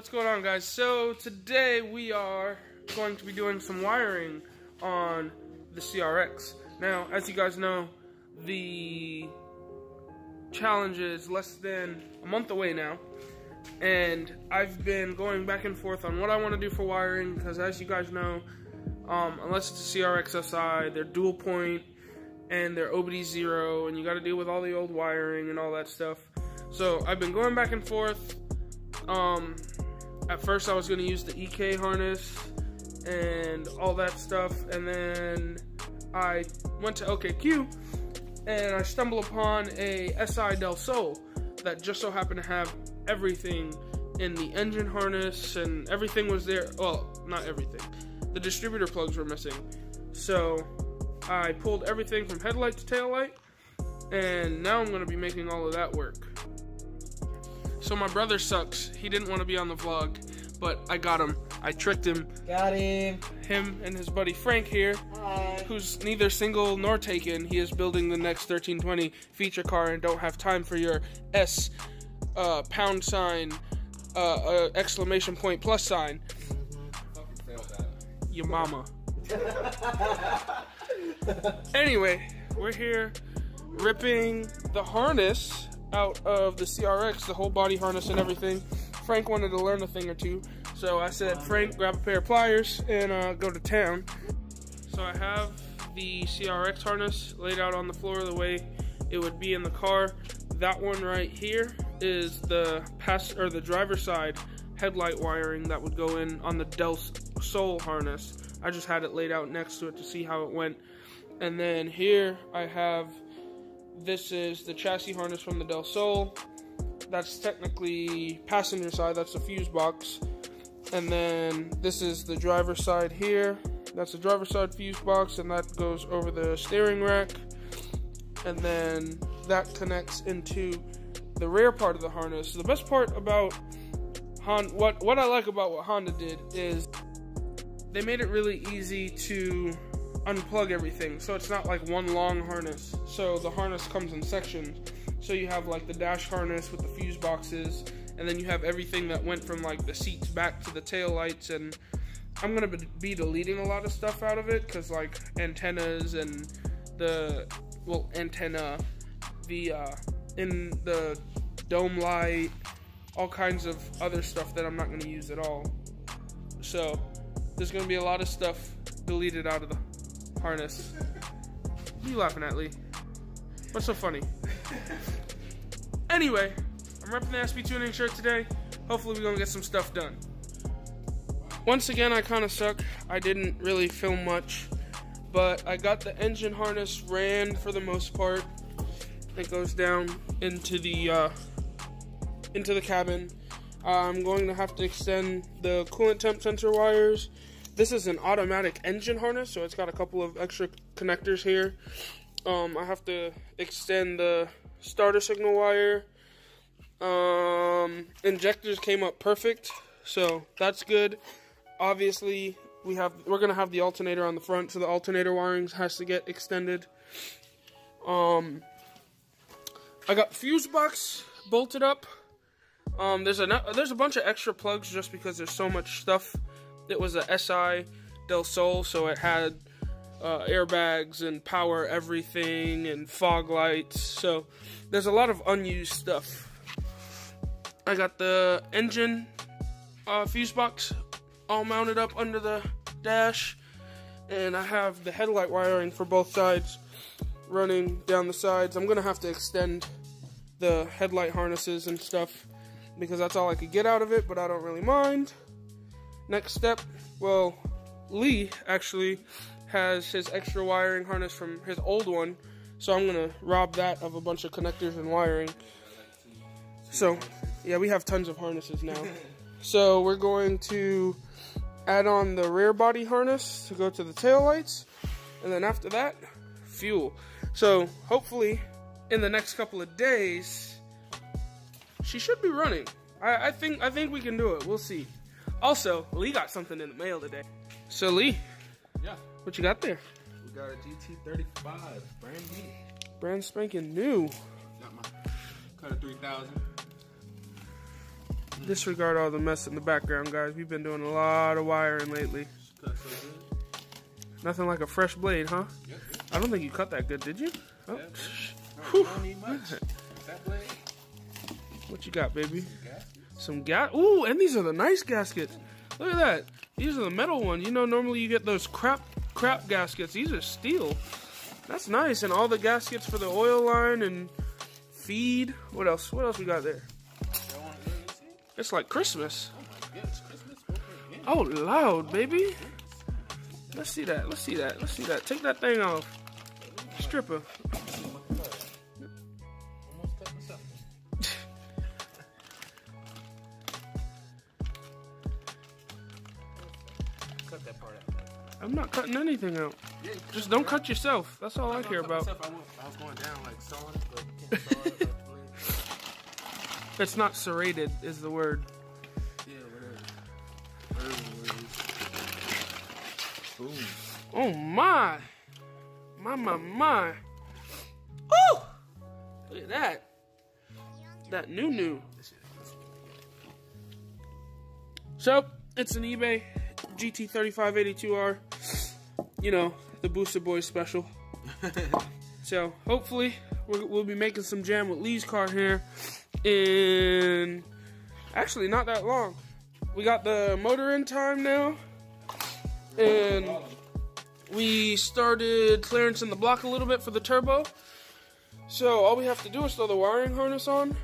What's going on, guys? So today we are going to be doing some wiring on the CRX. Now, as you guys know, the challenge is less than a month away now, and I've been going back and forth on what I want to do for wiring because, as you guys know, unless it's a CRX SI, they're dual point and they're OBD0, and you got to deal with all the old wiring and all that stuff. So I've been going back and forth. At first I was going to use the EK harness and all that stuff, and then I went to OKQ and I stumbled upon a SI Del Sol that just so happened to have everything in the engine harness, and everything was there. Well, not everything. The distributor plugs were missing. So I pulled everything from headlight to tail light, and now I'm going to be making all of that work. So my brother sucks. He didn't want to be on the vlog, but I got him. I tricked him. Got him. Him and his buddy Frank here, hi, who's neither single nor taken. He is building the next 1320 feature car and don't have time for your S pound sign exclamation point plus sign. Fucking failed that. Your mama. Anyway, we're here ripping the harness out of the CRX, the whole body harness and everything. Frank wanted to learn a thing or two, so I said, Frank, grab a pair of pliers and go to town. So I have the CRX harness laid out on the floor the way it would be in the car. That one right here is the the driver's side headlight wiring that would go in on the Del Sol harness. I just had it laid out next to it to see how it went. And then here I have, this is the chassis harness from the Del Sol. That's technically passenger side, that's the fuse box. And then this is the driver's side here. That's the driver's side fuse box, and that goes over the steering rack. And then that connects into the rear part of the harness. The best part about Honda, what I like about what Honda did is they made it really easy to unplug everything, so it's not like one long harness. So the harness comes in sections. So you have like the dash harness with the fuse boxes, and then you have everything that went from like the seats back to the tail lights. And I'm gonna be deleting a lot of stuff out of it because like antennas and the in the dome light, all kinds of other stuff that I'm not gonna use at all. So there's gonna be a lot of stuff deleted out of the harness. What are you laughing at, Lee? What's so funny? Anyway, I'm repping the SB Tuning shirt today. Hopefully we're gonna get some stuff done. Once again, I kind of suck. I didn't really film much, but I got the engine harness ran for the most part. It goes down into the cabin. I'm going to have to extend the coolant temp sensor wires. This is an automatic engine harness, so it's got a couple of extra connectors here. I have to extend the starter signal wire. Injectors came up perfect, so that's good. Obviously, we're gonna have the alternator on the front, so the alternator wiring has to get extended. I got fuse box bolted up. There's a bunch of extra plugs just because there's so much stuff. It was a SI Del Sol, so it had airbags and power everything and fog lights, so there's a lot of unused stuff. I got the engine fuse box all mounted up under the dash, and I have the headlight wiring for both sides running down the sides. I'm gonna have to extend the headlight harnesses and stuff because that's all I could get out of it, but I don't really mind. Next step, well, Lee actually has his extra wiring harness from his old one, so I'm gonna rob that of a bunch of connectors and wiring. So yeah, we have tons of harnesses now. So we're going to add on the rear body harness to go to the tail lights, and then after that, fuel. So hopefully in the next couple of days she should be running. I think we can do it. We'll see. Also, Lee got something in the mail today. So Lee, yeah, what you got there? We got a GT35, brand new. Brand spanking new. Got my Cutter 3000. Disregard all the mess in the background, guys. We've been doing a lot of wiring lately. Nothing like a fresh blade, huh? Yep. I don't think you cut that good, did you? Oh. No, you don't need much. That blade. What you got, baby? Some Some gas. Ooh, and these are the nice gaskets. Look at that. These are the metal ones. You know, normally you get those crap gaskets. These are steel. That's nice. And all the gaskets for the oil line and feed. What else? What else we got there? It's like Christmas. Oh my goodness, Christmas over again. Oh, loud, baby. Let's see that. Let's see that. Let's see that. Take that thing off. Stripper. Almost cut myself. Cut that part out. I'm not cutting anything out. Yeah, Just don't cut yourself. That's all I care about. I was going down like sawing it, but you can't saw it. It's not serrated, is the word. Yeah, whatever. Boom. Oh my. My. Oh! Look at that. That new. So, it's an eBay GT3582R. You know, the Booster Boys special. So, hopefully, we'll be making some jam with Lee's car here in actually not that long. We got the motor in time now, and we started clearancing the block a little bit for the turbo. So all we have to do is throw the wiring harness on.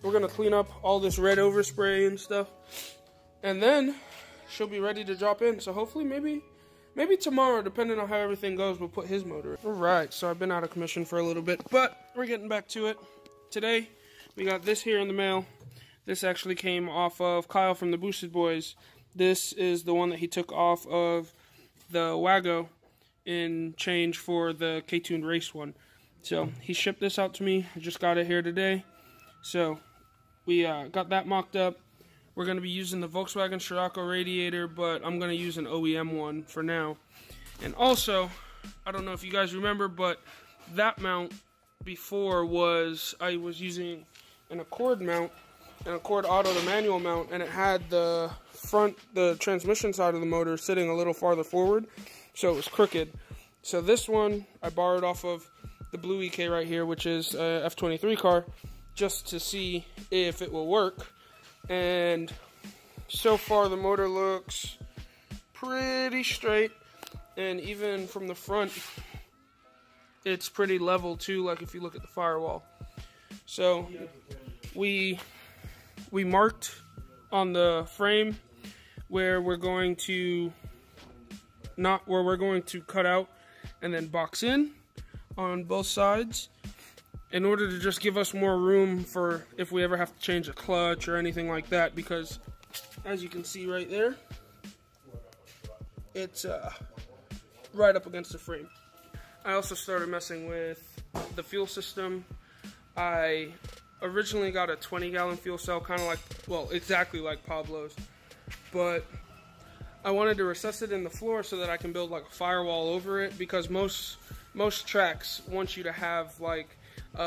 We're gonna clean up all this red overspray and stuff, and then she'll be ready to drop in. So hopefully maybe tomorrow, depending on how everything goes, we'll put his motor in. All right, so I've been out of commission for a little bit, but we're getting back to it. Today, we got this here in the mail. This actually came off of Kyle from the Boosted Boys. This is the one that he took off of the Wago in change for the K-Tuned race one. So he shipped this out to me. I just got it here today. So we got that mocked up. We're going to be using the Volkswagen Scirocco radiator, but I'm going to use an OEM one for now. And also, I don't know if you guys remember, but that mount before I was using an Accord mount, an Accord Auto, the manual mount, and it had the transmission side of the motor sitting a little farther forward, so it was crooked. So this one I borrowed off of the blue EK right here, which is a F23 car, just to see if it will work. And so far the motor looks pretty straight, and even from the front it's pretty level too, like if you look at the firewall. So we marked on the frame where we're going to cut out and then box in on both sides, in order to just give us more room for if we ever have to change a clutch or anything like that, because as you can see right there, it's right up against the frame. I also started messing with the fuel system. I originally got a 20-gallon fuel cell, kind of like, well, exactly like Pablo's, but I wanted to recess it in the floor so that I can build like a firewall over it, because most tracks want you to have like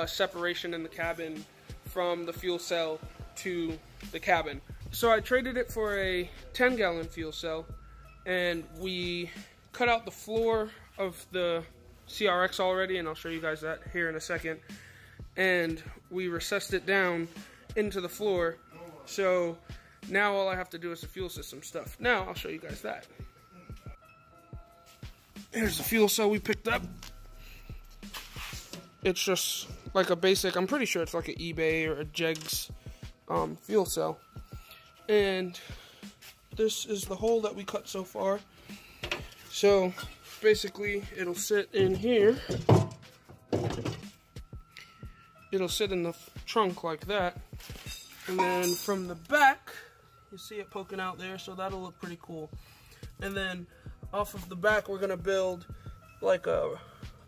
separation in the cabin from the fuel cell to the cabin. So I traded it for a 10-gallon fuel cell, and we cut out the floor of the CRX already, and I'll show you guys that here in a second. And we recessed it down into the floor, so now all I have to do is the fuel system stuff. Now I'll show you guys that. Here's the fuel cell we picked up. It's just like a basic, I'm pretty sure it's like an eBay or a Jegs fuel cell. And this is the hole that we cut so far. So basically it'll sit in here. It'll sit in the trunk like that. And then from the back, you see it poking out there, so that'll look pretty cool. And then off of the back, we're gonna build like a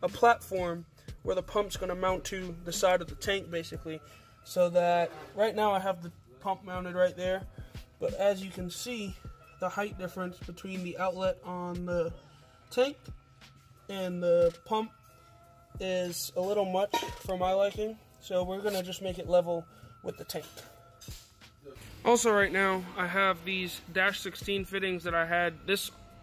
platform where the pump's gonna mount to the side of the tank, basically. So that right now I have the pump mounted right there, but as you can see, the height difference between the outlet on the tank and the pump is a little much for my liking. So we're gonna just make it level with the tank. Also right now, I have these dash 16 fittings that I had.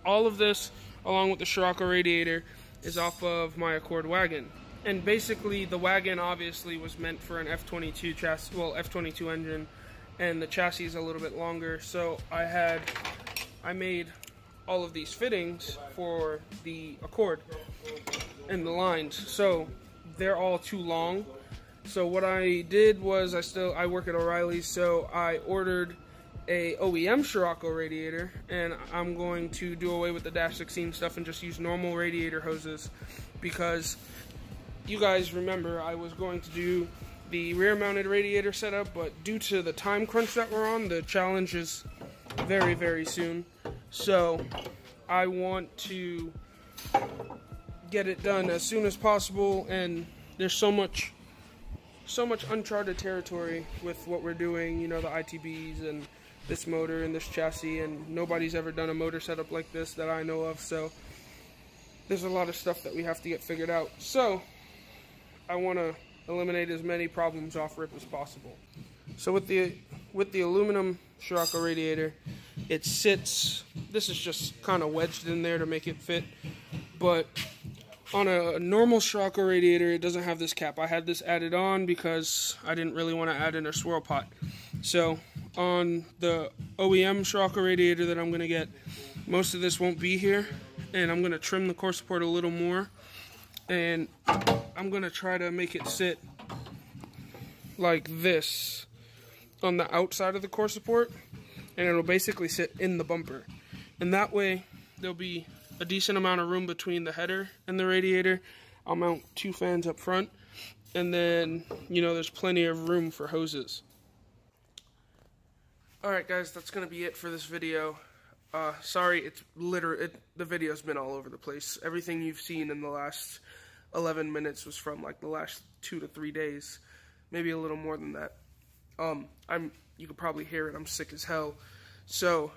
All of this, along with the Scirocco radiator, is off of my Accord wagon. And basically, the wagon obviously was meant for an F22 chassis, well, F22 engine, and the chassis is a little bit longer. So I made all of these fittings for the Accord and the lines. So they're all too long. So what I did was, I work at O'Reilly's, so I ordered a OEM Scirocco radiator, and I'm going to do away with the dash 16 stuff and just use normal radiator hoses, because you guys remember I was going to do the rear mounted radiator setup, but due to the time crunch that we're on, the challenge is very, very soon. So I want to get it done as soon as possible, and there's so much uncharted territory with what we're doing, you know, the ITBs and this motor and this chassis, and nobody's ever done a motor setup like this that I know of, so there's a lot of stuff that we have to get figured out. So I want to eliminate as many problems off rip as possible. So with the aluminum Scirocco radiator, it sits, this is just kind of wedged in there to make it fit, but on a normal Scirocco radiator, it doesn't have this cap. I had this added on because I didn't really want to add in a swirl pot. So on the OEM Scirocco radiator that I'm going to get, most of this won't be here, and I'm going to trim the core support a little more, and I'm going to try to make it sit like this on the outside of the core support, and it'll basically sit in the bumper. And that way, there'll be a decent amount of room between the header and the radiator. I'll mount 2 fans up front, and then, you know, there's plenty of room for hoses. Alright guys, that's going to be it for this video. Sorry, the video's been all over the place. Everything you've seen in the last 11 minutes was from like the last 2 to 3 days. Maybe a little more than that. You can probably hear it, I'm sick as hell. So,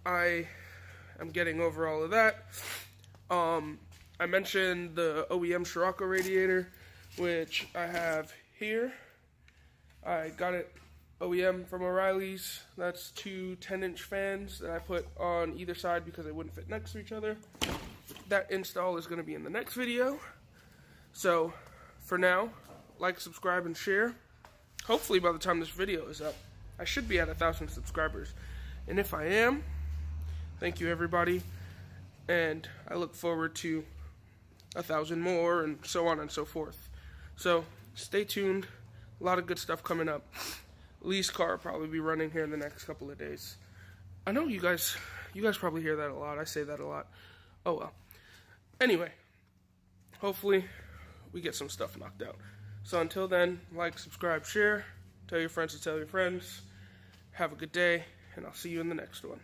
I'm getting over all of that. I mentioned the OEM Scirocco radiator, which I have here. I got it OEM from O'Reilly's. That's 2 10-inch fans that I put on either side because they wouldn't fit next to each other. That install is going to be in the next video. So, for now, like, subscribe, and share. Hopefully by the time this video is up, I should be at 1,000 subscribers. And if I am, thank you everybody, and I look forward to 1,000 more, and so on and so forth. So stay tuned, a lot of good stuff coming up. Lee's car will probably be running here in the next couple of days. I know you guys probably hear that a lot. I say that a lot. Oh well. Anyway, hopefully we get some stuff knocked out. So until then, like, subscribe, share, tell your friends to tell your friends. Have a good day, and I'll see you in the next one.